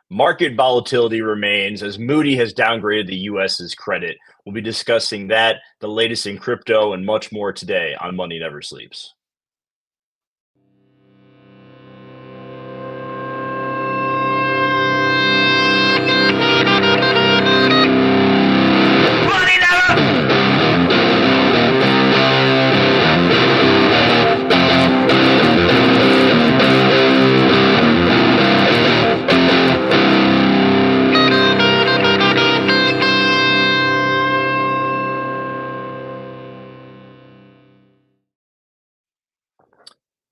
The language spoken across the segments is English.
Market volatility remains as Moody has downgraded the US's credit. We'll be discussing that, the latest in crypto, and much more today on Money Never Sleeps.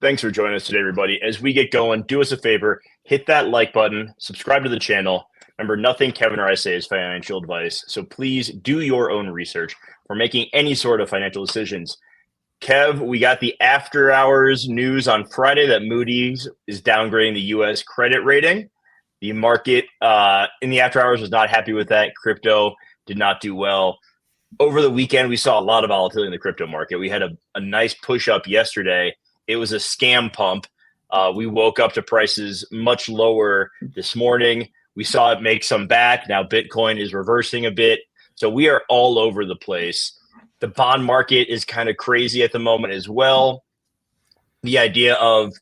Thanks for joining us today, everybody. As we get going, do us a favor, hit that like button, subscribe to the channel. Remember, nothing Kevin or I say is financial advice, so please do your own research for making any sort of financial decisions. Kev, we got the after hours news on Friday that Moody's is downgrading the U.S. credit rating. The market in the after hours was not happy with that. Crypto did not do well. Over the weekend, we saw a lot of volatility in the crypto market. We had a nice push up yesterday. It was a scam pump. We woke up to prices much lower this morning. We saw it make some back. Now Bitcoin is reversing a bit. So we are all over the place. The bond market is kind of crazy at the moment as well. The idea of,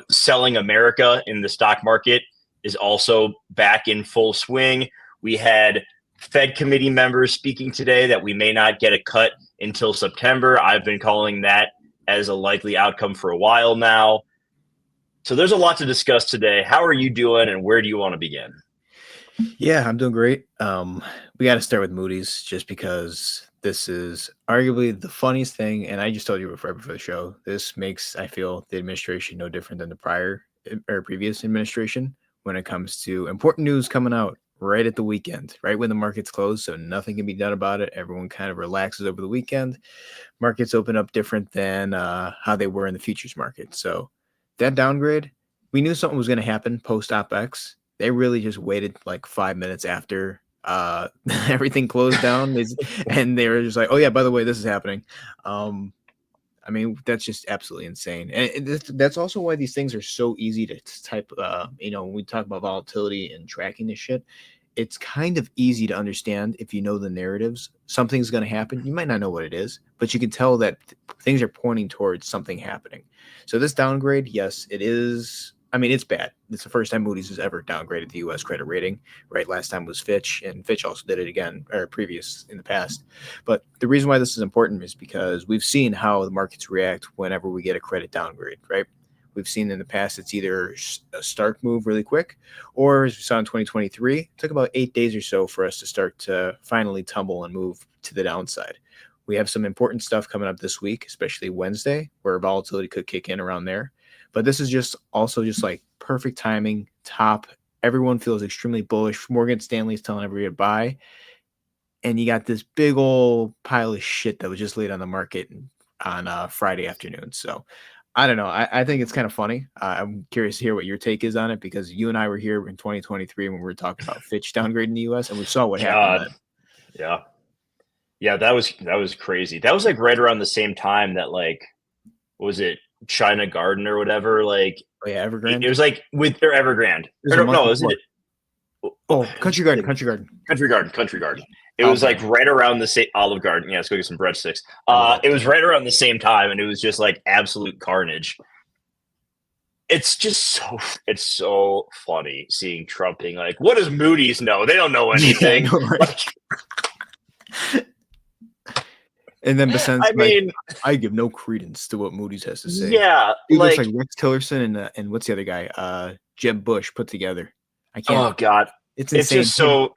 selling America in the stock market is also back in full swing. We had Fed committee members speaking today that we may not get a cut until September. I've been calling that as a likely outcome for a while now. So there's a lot to discuss today. How are you doing, and where do you want to begin? Yeah, I'm doing great. We got to start with Moody's just because this is arguably the funniest thing. And I just told you before the show, this makes, I feel, the administration no different than the prior or previous administration when it comes to important news coming out right at the weekend, right when the market's closed. So nothing can be done about it. Everyone kind of relaxes over the weekend. Markets open up different than how they were in the futures market. So that downgrade, we knew something was going to happen post OpEx. They really just waited like 5 minutes after everything closed down, and they were just like, "Oh yeah, by the way, this is happening." I mean, that's just absolutely insane, and that's also why these things are so easy to type. When we talk about volatility and tracking this shit, it's kind of easy to understand if you know the narratives. Something's going to happen. You might not know what it is, but you can tell that things are pointing towards something happening. So this downgrade, yes, it is. I mean, it's bad. It's the first time Moody's has ever downgraded the U.S. credit rating, right? Last time was Fitch, and Fitch also did it again, or previous in the past. But the reason why this is important is because we've seen how the markets react whenever we get a credit downgrade, right? We've seen in the past it's either a stark move really quick, or as we saw in 2023, it took about 8 days or so for us to start to finally tumble and move to the downside. We have some important stuff coming up this week, especially Wednesday, where volatility could kick in around there. But this is just like perfect timing, top. Everyone feels extremely bullish. Morgan Stanley's telling everybody to buy. And you got this big old pile of shit that was just laid on the market on Friday afternoon. So I don't know. I think it's kind of funny. I'm curious to hear what your take is on it, because you and I were here in 2023 when we were talking about Fitch downgrading the U.S. and we saw what happened then. Yeah, that was crazy. That was like right around the same time that what was it, China Garden or whatever? Evergrande. It was like with their Evergrande. Country Garden. It was like right around the same Olive Garden. Yeah, let's go get some breadsticks. It was right around the same time, and it was just like absolute carnage. It's so funny seeing Trump being like, "What does Moody's know? They don't know anything." Yeah, right. And then I give no credence to what Moody's has to say. Yeah, he looks like Rex Tillerson and what's the other guy? Jeb Bush put together. I can't. Oh God, it's insane. It's just so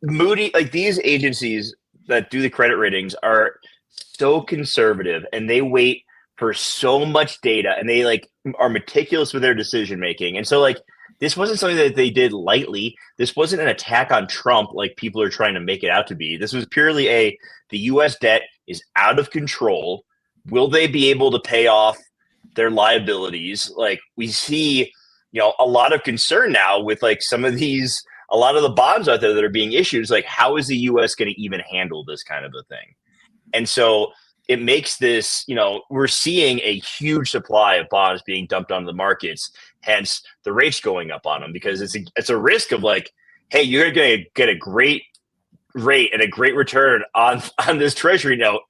Moody, these agencies that do the credit ratings are so conservative, and they wait for so much data, and they are meticulous with their decision making. And so this wasn't something that they did lightly. This wasn't an attack on Trump like people are trying to make it out to be. This was purely the U.S. debt is out of control. Will they be able to pay off their liabilities? We see, a lot of concern now with some of these, a lot of the bonds out there that are being issued. It's how is the U.S. going to even handle this kind of a thing? And so it makes this, we're seeing a huge supply of bonds being dumped onto the markets, hence the rates going up on them, because it's a risk of like, hey, you're going to get a great rate and a great return on this treasury note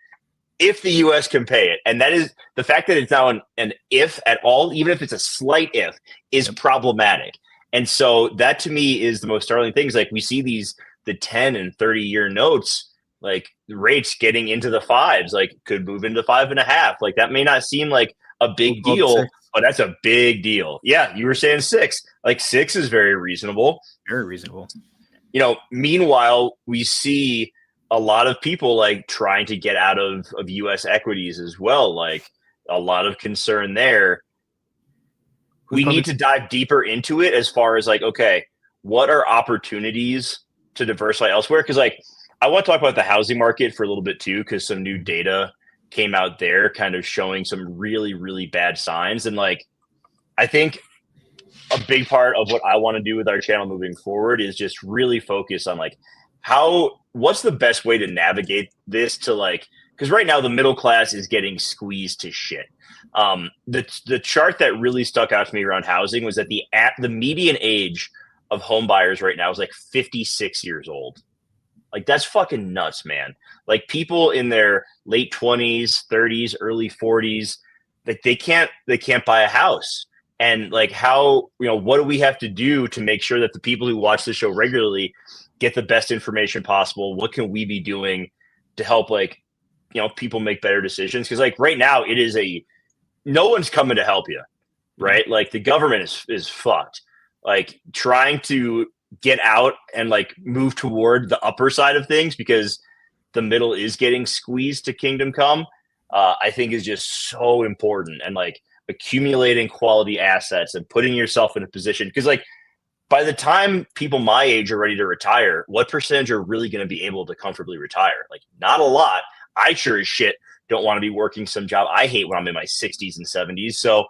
if the U.S. can pay it. And that is the fact that it's now an if at all, even if it's a slight if, is problematic. And so that to me is the most startling things. Like we see the 10 and 30-year notes, like rates getting into the fives, like could move into 5.5. Like that may not seem like a big deal, but that's a big deal. Yeah, you were saying 6. Like 6 is very reasonable. Very reasonable. Meanwhile, we see a lot of people like trying to get out of U.S. equities as well. Like a lot of concern there. We need to dive deeper into it as far as like, okay, what are opportunities to diversify elsewhere? Because like I want to talk about the housing market for a little bit too, because some new data came out there kind of showing some really, really bad signs. And like, I think a big part of what I want to do with our channel moving forward is just really focus on like what's the best way to navigate this to like, because right now the middle class is getting squeezed to shit. The chart that really stuck out to me around housing was that the median age of home buyers right now is like 56 years old. Like that's fucking nuts, man. Like people in their late 20s, 30s, early 40s, like they can't buy a house. And like what do we have to do to make sure that the people who watch the show regularly get the best information possible? What can we be doing to help like, people make better decisions? Because like right now it is no one's coming to help you, right? Like the government is fucked. Like trying to get out and like move toward the upper side of things because the middle is getting squeezed to kingdom come, I think is just so important. And like accumulating quality assets and putting yourself in a position, because like by the time people my age are ready to retire, what percentage are really going to be able to comfortably retire? Like not a lot. I sure as shit don't want to be working some job I hate when I'm in my 60s and 70s. So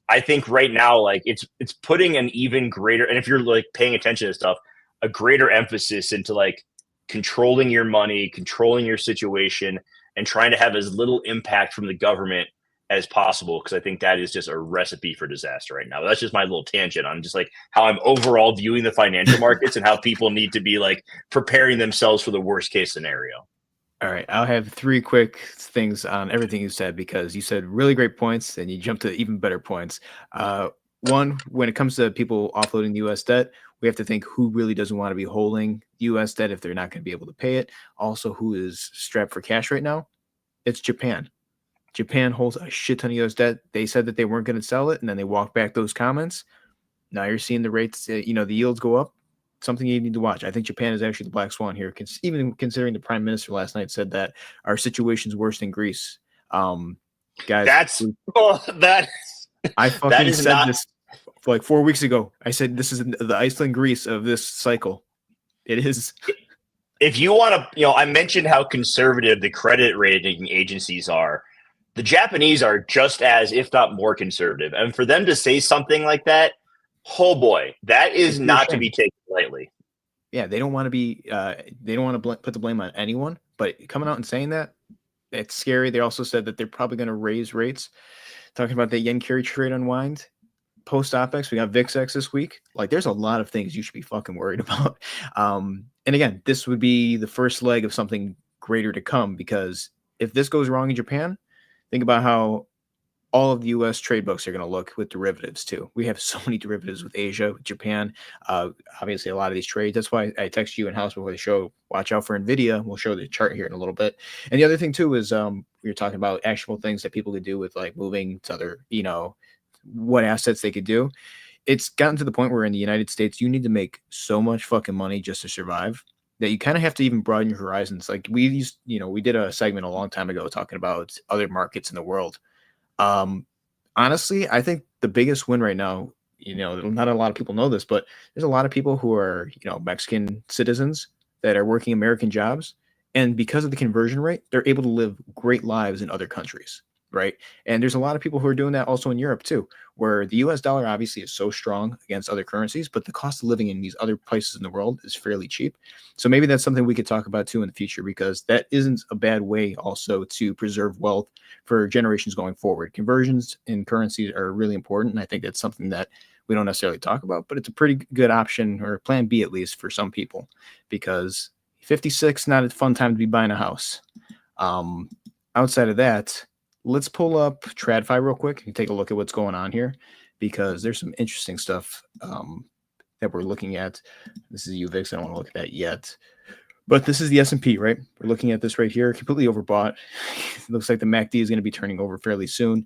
I think right now, like it's putting an even greater, and if you're like paying attention to stuff, a greater emphasis into like controlling your money, controlling your situation, and trying to have as little impact from the government as possible. Because I think that is just a recipe for disaster right now. But that's just my little tangent on just like how I'm overall viewing the financial markets and how people need to be like preparing themselves for the worst case scenario. All right, I'll have 3 quick things on everything you said, because you said really great points and you jumped to even better points. One, when it comes to people offloading the U.S. debt, we have to think who really doesn't want to be holding U.S. debt if they're not going to be able to pay it. Also, who is strapped for cash right now? It's Japan. Japan holds a shit ton of U.S. debt. They said that they weren't going to sell it, and then they walked back those comments. Now you're seeing the rates, the yields go up. Something you need to watch. I think Japan is actually the black swan here, even considering the prime minister last night said that our situation's worse than Greece. Guys, I fucking said this like 4 weeks ago. I said this is the Iceland Greece of this cycle. It is. If you want to, I mentioned how conservative the credit rating agencies are. The Japanese are just as, if not more conservative. And for them to say something like that, oh boy, that is not to be taken lightly. Yeah, they don't want to be. They don't want to put the blame on anyone. But coming out and saying that, it's scary. They also said that they're probably going to raise rates. Talking about the yen carry trade unwind. Post OpEx, we got VIX-X this week. Like, there's a lot of things you should be fucking worried about. And again, this would be the first leg of something greater to come, because if this goes wrong in Japan, think about how all of the U.S. trade books are going to look with derivatives too. We have so many derivatives with Asia, with Japan. Obviously, a lot of these trades. That's why I text you in house before the show. Watch out for NVIDIA. We'll show the chart here in a little bit. And the other thing too is we were talking about actual things that people could do with like moving to other, what assets they could do. It's gotten to the point where in the United States, you need to make so much fucking money just to survive that you kind of have to even broaden your horizons. Like we did a segment a long time ago talking about other markets in the world. Honestly, I think the biggest win right now, not a lot of people know this, but there's a lot of people who are, Mexican citizens that are working American jobs. And because of the conversion rate, they're able to live great lives in other countries. right? And there's a lot of people who are doing that also in Europe too, where the US dollar obviously is so strong against other currencies, but the cost of living in these other places in the world is fairly cheap. So maybe that's something we could talk about too in the future, because that isn't a bad way also to preserve wealth for generations going forward. Conversions in currencies are really important. And I think that's something that we don't necessarily talk about, but it's a pretty good option, or plan B at least, for some people, because 56, not a fun time to be buying a house. Outside of that, let's pull up TradFi real quick and take a look at what's going on here, because there's some interesting stuff that we're looking at. This is UVIX. I don't want to look at that yet, but this is the S&P, right? We're looking at this right here, completely overbought. It looks like the MACD is going to be turning over fairly soon.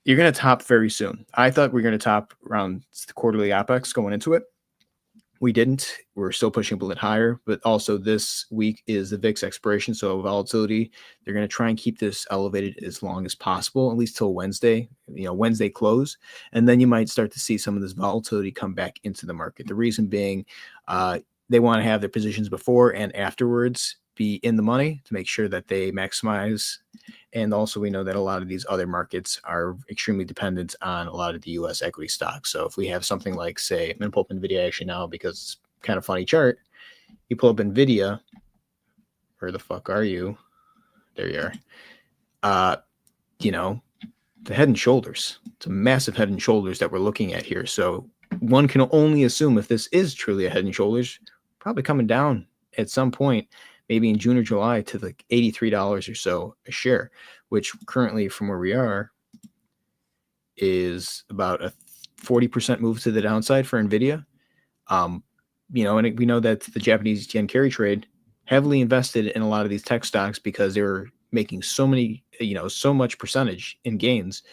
You're going to top very soon. I thought we were going to top around the quarterly OpEx going into it. We didn't. We're still pushing a little higher, but also this week is the VIX expiration, so volatility. They're going to try and keep this elevated as long as possible, at least till Wednesday. Wednesday close, and then you might start to see some of this volatility come back into the market. The reason being, they want to have their positions before and afterwards be in the money to make sure that they maximize. And also, we know that a lot of these other markets are extremely dependent on a lot of the U.S. equity stocks. So if we have something like, say, I'm going to pull up NVIDIA actually now because it's kind of funny chart. You pull up NVIDIA. Where the fuck are you? There you are. The Head and Shoulders. It's a massive Head and Shoulders that we're looking at here. So one can only assume if this is truly a Head and Shoulders, probably coming down at some point, maybe in June or July, to like $83 or so a share, which currently from where we are is about a 40% move to the downside for NVIDIA. And we know that the Japanese yen carry trade heavily invested in a lot of these tech stocks because they were making so much percentage in gains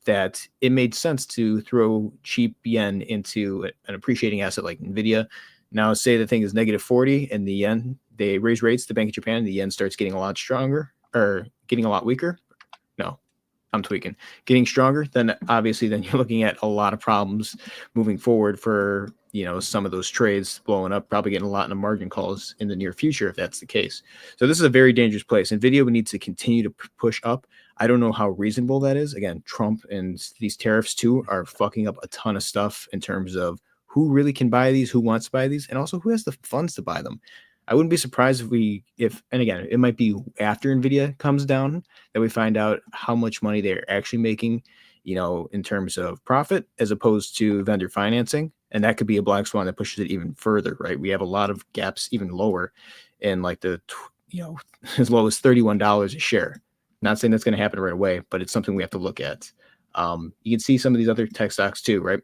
that it made sense to throw cheap yen into an appreciating asset like NVIDIA. Now, say the thing is negative 40 and the yen, they raise rates, the Bank of Japan, the yen starts getting a lot stronger or getting a lot weaker. No, I'm tweaking. Getting stronger, then obviously then you're looking at a lot of problems moving forward for, some of those trades blowing up, probably getting a lot in margin calls in the near future if that's the case. So this is a very dangerous place. NVIDIA would need to continue to push up. I don't know how reasonable that is. Again, Trump and these tariffs too are fucking up a ton of stuff in terms of who really can buy these, who wants to buy these, and also who has the funds to buy them. I wouldn't be surprised and again, it might be after NVIDIA comes down that we find out how much money they're actually making, in terms of profit as opposed to vendor financing. And that could be a black swan that pushes it even further, right? We have a lot of gaps even lower in like as low as $31 a share. Not saying that's going to happen right away, but it's something we have to look at. You can see some of these other tech stocks too, right?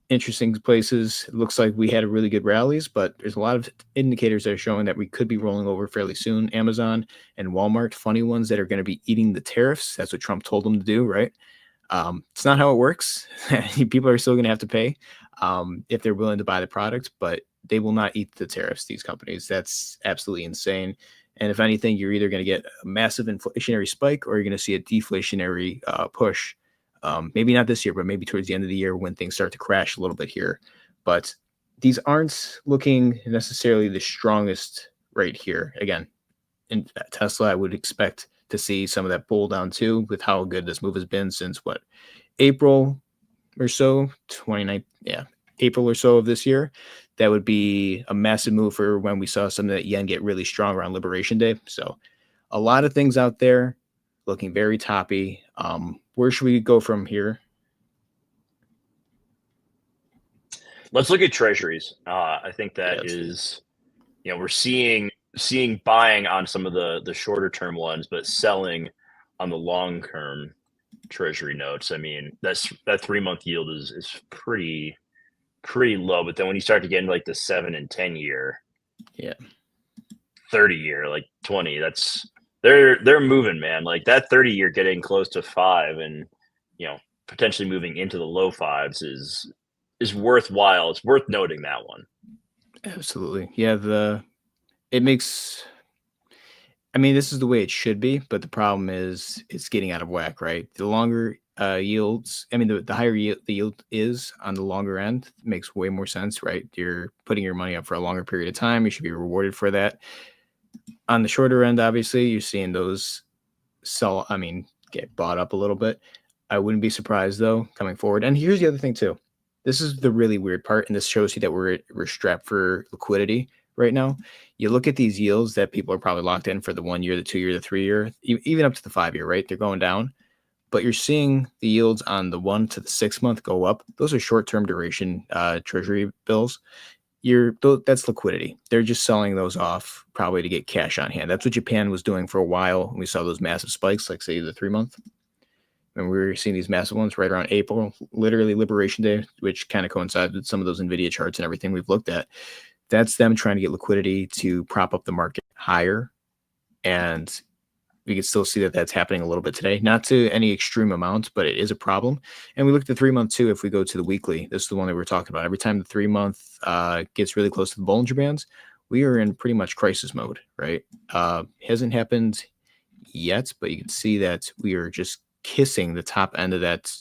Interesting places. It looks like we had a really good rallies, but there's a lot of indicators that are showing that we could be rolling over fairly soon. Amazon and Walmart, funny ones that are going to be eating the tariffs. That's what Trump told them to do, right? It's not how it works. People are still going to have to pay if they're willing to buy the product, but they will not eat the tariffs, these companies. That's absolutely insane. And if anything, you're either going to get a massive inflationary spike or you're going to see a deflationary push. Maybe not this year, but maybe towards the end of the year when things start to crash a little bit here. But these aren't looking necessarily the strongest right here. Again, in Tesla, I would expect to see some of that pull down too, with how good this move has been since April or so, April or so of this year. That would be a massive move for when we saw some of that yen get really strong around Liberation Day. So a lot of things out there looking very toppy. Where should we go from here? Let's look at treasuries. I think that is, we're seeing buying on some of the shorter term ones, but selling on the long term treasury notes. I mean, that 3-month yield is pretty low. But then when you start to get into like the 7 and 10 year, 30 year, like 20, that's they're moving, man. Like that 30 year getting close to 5 and potentially moving into the low 5s is worthwhile. It's worth noting that one. Absolutely. Yeah, this is the way it should be, but the problem is it's getting out of whack, right? The longer yields, the higher the yield is on the longer end, makes way more sense, right? You're putting your money up for a longer period of time. You should be rewarded for that. On the shorter end, obviously, you're seeing those get bought up a little bit. I wouldn't be surprised though coming forward. And here's the other thing too. This is the really weird part, and this shows you that we're strapped for liquidity right now. You look at these yields that people are probably locked in for the 1 year, the 2 year, the 3 year, even up to the 5 year, right? They're going down, but you're seeing the yields on the 1 to the 6 month go up. Those are short term duration treasury bills. That's liquidity. They're just selling those off probably to get cash on hand. That's what Japan was doing for a while. We saw those massive spikes, like say the 3 month. And we were seeing these massive ones right around April, literally Liberation Day, which kind of coincides with some of those NVIDIA charts and everything we've looked at. That's them trying to get liquidity to prop up the market higher. And we can still see that that's happening a little bit today, not to any extreme amounts, but it is a problem. And we look at the 3 month too. If we go to the weekly, this is the one that we're talking about. Every time the 3 month gets really close to the Bollinger Bands, we are in pretty much crisis mode, right? Hasn't happened yet, but you can see that we are just kissing the top end of that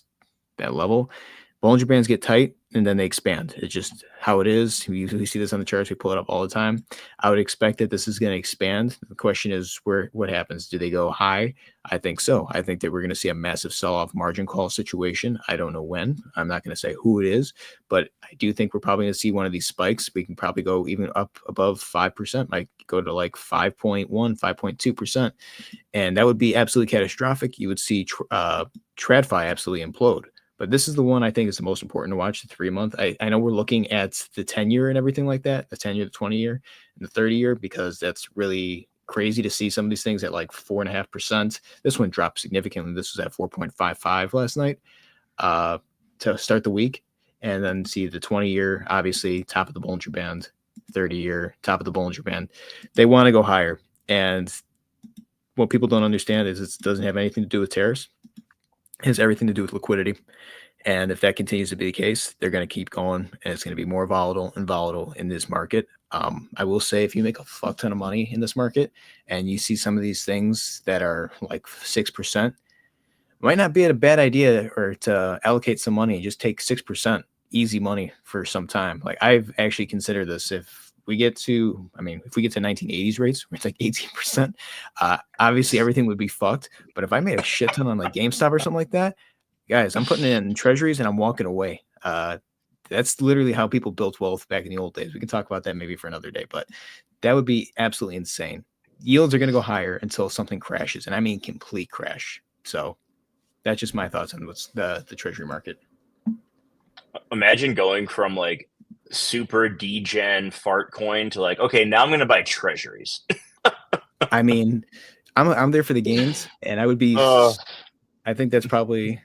level. Bollinger Bands get tight and then they expand. It's just how it is. We usually see this on the charts. We pull it up all the time. I would expect that this is going to expand. The question is what happens? Do they go high? I think so. I think that we're going to see a massive sell-off margin call situation. I don't know when. I'm not going to say who it is, but I do think we're probably going to see one of these spikes. We can probably go even up above 5%, might go to like 5.1, 5.2%. And that would be absolutely catastrophic. You would see TradFi absolutely implode. But this is the one I think is the most important to watch, the 3 month. I know we're looking at the 10 year and everything like that, the 10 year, the 20 year, and the 30 year, because that's really crazy to see some of these things at like 4.5%. This one dropped significantly. This was at 4.55 last night to start the week. And then see the 20 year, obviously top of the Bollinger Band, 30 year, top of the Bollinger Band. They want to go higher. And what people don't understand is it doesn't have anything to do with tariffs. It has everything to do with liquidity. And if that continues to be the case, they're going to keep going, and it's going to be more volatile in this market. I will say, if you make a fuck ton of money in this market and you see some of these things that are like 6%, might not be a bad idea or to allocate some money and just take 6% easy money for some time. Like, I've actually considered this. If we get to 1980s rates, where it's like 18%, obviously everything would be fucked. But if I made a shit ton on like GameStop or something like that, guys, I'm putting it in treasuries and I'm walking away. That's literally how people built wealth back in the old days. We can talk about that maybe for another day, but that would be absolutely insane. Yields are going to go higher until something crashes, and I mean complete crash. So that's just my thoughts on what's the treasury market. Imagine going from like super degen fart coin to like, okay, now I'm going to buy treasuries. I mean, I'm there for the gains, and I would be. I think that's probably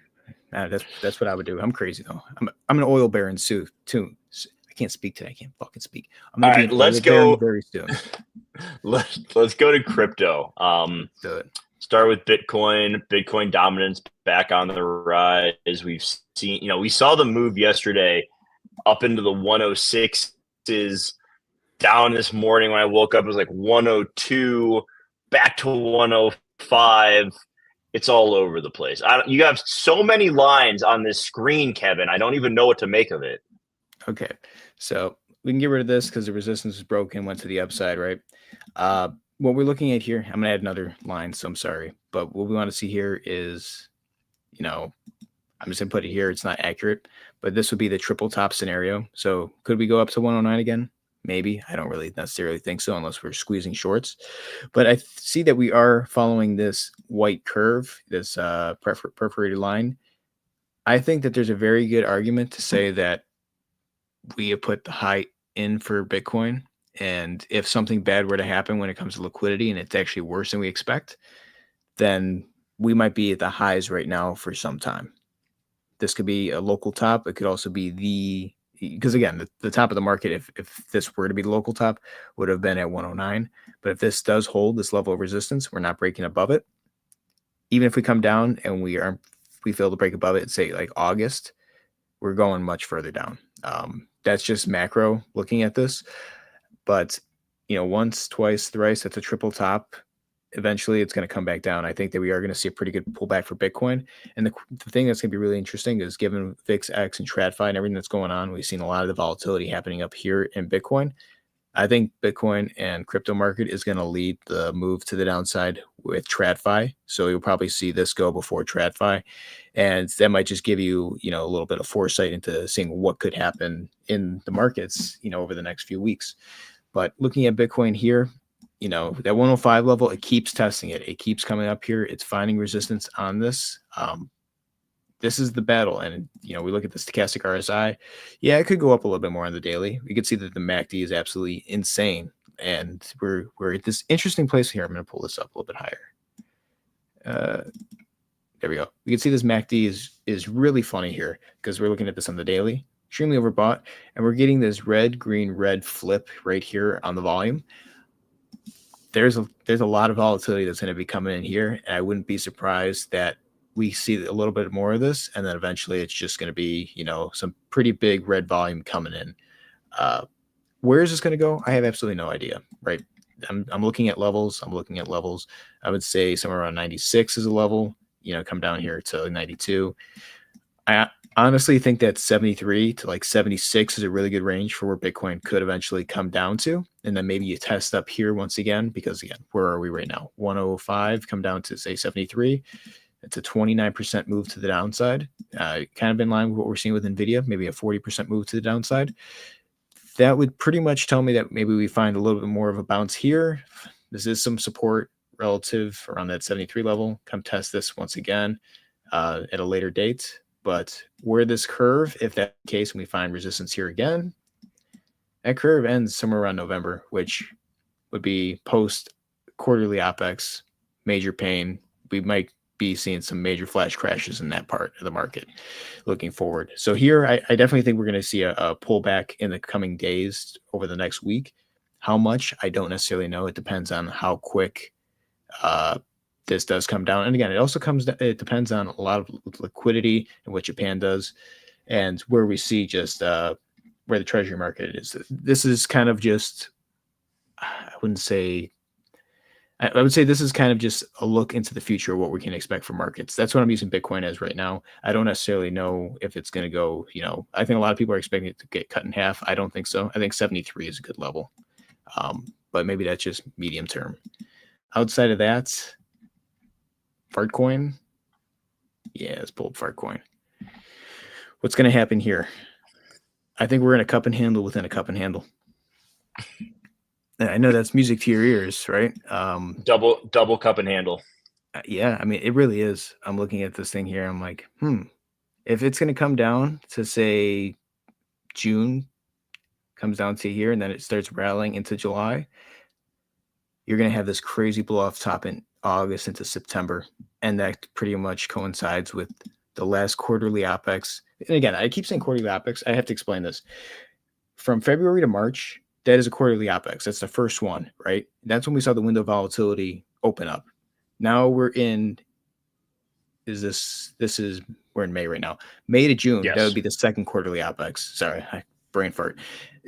that's what I would do. I'm crazy though. I'm an oil baron too. I can't speak today. I can't fucking speak. I'm gonna be let's go very soon. Let's go to crypto. Do it. Start with Bitcoin. Bitcoin dominance back on the rise. We've seen, we saw the move yesterday up into the 106s. Down this morning when I woke up, it was like 102, back to 105. It's all over the place. You have so many lines on this screen, Kevin. I don't even know what to make of it. Okay, so we can get rid of this because the resistance is broken, went to the upside, right? What we're looking at here, I'm going to add another line, so I'm sorry. But what we want to see here is, I'm just going to put it here. It's not accurate, but this would be the triple top scenario. So could we go up to 109 again? Maybe. I don't really necessarily think so unless we're squeezing shorts. But I see that we are following this white curve, this perforated line. I think that there's a very good argument to say that we have put the height in for Bitcoin. And if something bad were to happen when it comes to liquidity and it's actually worse than we expect, then we might be at the highs right now for some time. This could be a local top. It could also be because again, the top of the market, if this were to be the local top, would have been at 109. But if this does hold this level of resistance, we're not breaking above it. Even if we come down and we fail to break above it, say like August, we're going much further down. That's just macro looking at this. But, once, twice, thrice, that's a triple top. Eventually, it's going to come back down. I think that we are going to see a pretty good pullback for Bitcoin. And the thing that's going to be really interesting is given VIX, X, and TradFi and everything that's going on, we've seen a lot of the volatility happening up here in Bitcoin. I think Bitcoin and crypto market is going to lead the move to the downside with TradFi. So you'll probably see this go before TradFi. And that might just give you, a little bit of foresight into seeing what could happen in the markets, over the next few weeks. But looking at Bitcoin here, that 105 level, it keeps testing it. It keeps coming up here. It's finding resistance on this. This is the battle. And, we look at the stochastic RSI. Yeah, it could go up a little bit more on the daily. We could see that the MACD is absolutely insane. And we're at this interesting place here. I'm going to pull this up a little bit higher. There we go. We can see this MACD is really funny here because we're looking at this on the daily. Extremely overbought. And we're getting this red, green, red flip right here on the volume. There's a lot of volatility that's going to be coming in here. And I wouldn't be surprised that we see a little bit more of this, and then eventually it's just going to be, some pretty big red volume coming in. Where is this going to go? I have absolutely no idea, right? I'm looking at levels. I would say somewhere around 96 is a level, come down here to 92. I honestly think that 73 to like 76 is a really good range for where Bitcoin could eventually come down to. And then maybe you test up here once again, because again, where are we right now? 105, come down to say 73. It's a 29% move to the downside, kind of in line with what we're seeing with NVIDIA, maybe a 40% move to the downside. That would pretty much tell me that maybe we find a little bit more of a bounce here. This is some support relative around that 73 level. Come test this once again at a later date. But where this curve, if that's the case, and we find resistance here again, that curve ends somewhere around November, which would be post quarterly OpEx, major pain. We might be seeing some major flash crashes in that part of the market looking forward. So here, I definitely think we're going to see a pullback in the coming days over the next week. How much? I don't necessarily know. It depends on how quick this does come down. And again, it depends on a lot of liquidity and what Japan does and where we see just where the treasury market is. This is kind of just, I would say this is kind of just a look into the future of what we can expect from markets. That's what I'm using Bitcoin as right now. I don't necessarily know if it's going to go, I think a lot of people are expecting it to get cut in half. I don't think so. I think 73 is a good level. But maybe that's just medium term. Outside of that, Fartcoin. Yeah, let's pull up Fartcoin. What's going to happen here? I think we're in a cup and handle within a cup and handle. I know that's music to your ears, right? Double cup and handle. Yeah, I mean, it really is. I'm looking at this thing here. I'm like, if it's going to come down to say June, comes down to here, and then it starts rallying into July, you're going to have this crazy blow off top in August into September. And that pretty much coincides with the last quarterly OpEx. And again, I keep saying quarterly OpEx. I have to explain this. From February to March, that is a quarterly OpEx. That's the first one, right? That's when we saw the window volatility open up. Now we're in, we're in May right now. May to June, Yes. That would be the second quarterly OpEx. Sorry, brain fart.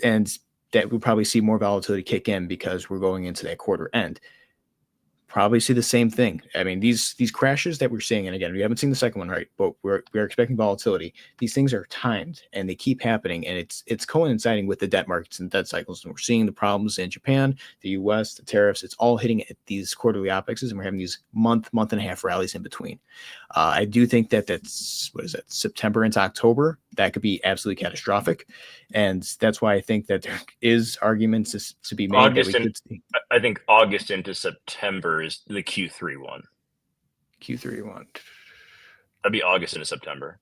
And that we'll probably see more volatility kick in because we're going into that quarter end. Probably see the same thing. I mean, these crashes that we're seeing, and again, we haven't seen the second one, right? But we're expecting volatility. These things are timed and they keep happening, and it's coinciding with the debt markets and debt cycles. And we're seeing the problems in Japan, the US, the tariffs. It's all hitting at these quarterly OpExes, and we're having these month and a half rallies in between. I do think that's September into October. That could be absolutely catastrophic, and that's why I think that there is arguments to be made. I think August into September is the Q3 one. Q3 one. That'd be August into September,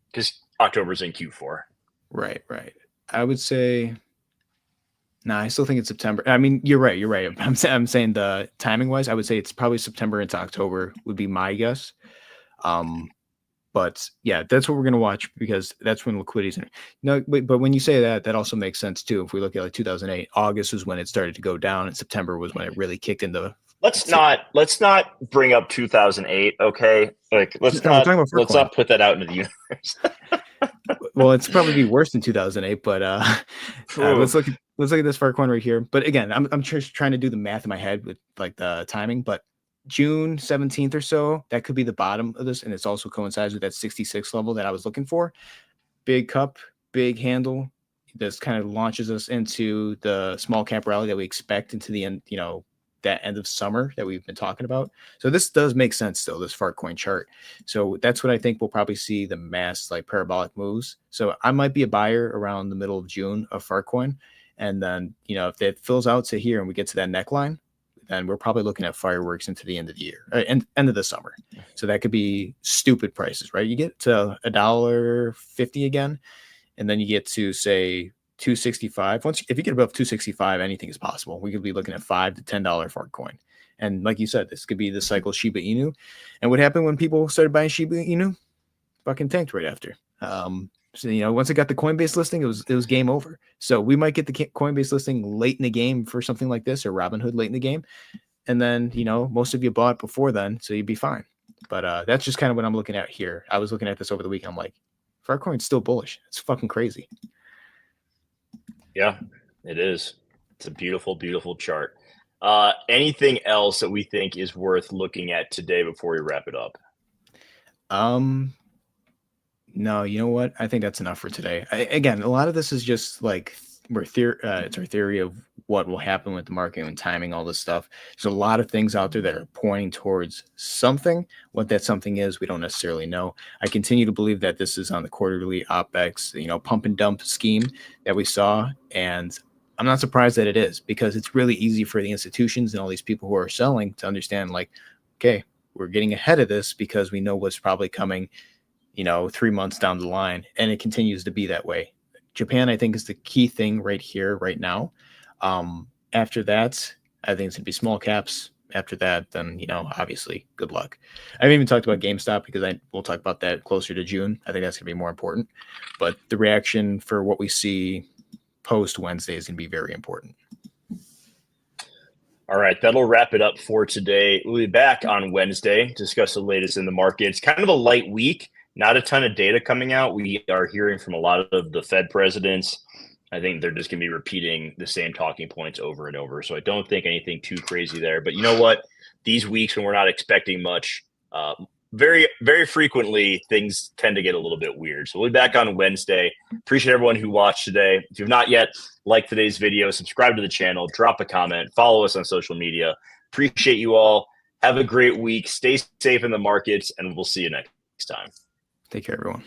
because October's in Q4. Right. I would say. I still think it's September. I mean, you're right. I'm saying the timing wise, I would say it's probably September into October would be my guess. But yeah, that's what we're going to watch because that's when liquidity's in. No, but when you say that, that also makes sense too. If we look at like 2008, August was when it started to go down, and September was when it really kicked into. Let's not bring up 2008, okay? Like let's not put that out into the universe. Well, it's probably be worse than 2008, but let's look at this Fartcoin right here. But again, I'm just trying to do the math in my head with like the timing, but June 17th or so, that could be the bottom of this, and it's also coincides with that 66 level that I was looking for. Big cup, big handle. this kind of launches us into the small cap rally that we expect into the end, that end of summer that we've been talking about. So this does make sense still, this Fartcoin chart. So that's what I think we'll probably see the mass like parabolic moves. So I might be a buyer around the middle of June of Fartcoin. And then, if it fills out to here and we get to that neckline, then we're probably looking at fireworks into the end of the year, end of the summer. So that could be stupid prices, right? You get to $1.50 again, and then you get to say 265. If you get above 265, anything is possible. We could be looking at $5 to $10 Fartcoin. And like you said, this could be the cycle Shiba Inu. And what happened when people started buying Shiba Inu? Fucking tanked right after. So once it got the Coinbase listing, it was game over. So we might get the Coinbase listing late in the game for something like this, or Robinhood late in the game, and then most of you bought before then, so you'd be fine. But that's just kind of what I'm looking at here. I was looking at this over the week. I'm like, Fartcoin's still bullish. It's fucking crazy. Yeah, it is. It's a beautiful, beautiful chart. Anything else that we think is worth looking at today before we wrap it up? No, you know what? I think that's enough for today. Again, a lot of this is just like it's our theory of what will happen with the market and timing, all this stuff. There's a lot of things out there that are pointing towards something. What that something is, we don't necessarily know. I continue to believe that this is on the quarterly OpEx, pump and dump scheme that we saw. And I'm not surprised that it is, because it's really easy for the institutions and all these people who are selling to understand, like, okay, we're getting ahead of this because we know what's probably coming 3 months down the line, and it continues to be that way. Japan, I think, is the key thing right here, right now. After that, I think it's going to be small caps. After that, then, obviously, good luck. I haven't even talked about GameStop because we'll talk about that closer to June. I think that's going to be more important. But the reaction for what we see post Wednesday is going to be very important. All right, that'll wrap it up for today. We'll be back on Wednesday, discuss the latest in the market. It's kind of a light week. Not a ton of data coming out. We are hearing from a lot of the Fed presidents. I think they're just going to be repeating the same talking points over and over. So I don't think anything too crazy there. But you know what? These weeks when we're not expecting much, very, very frequently, things tend to get a little bit weird. So we'll be back on Wednesday. Appreciate everyone who watched today. If you've not yet liked today's video, subscribe to the channel, drop a comment, follow us on social media. Appreciate you all. Have a great week. Stay safe in the markets, and we'll see you next time. Take care, everyone.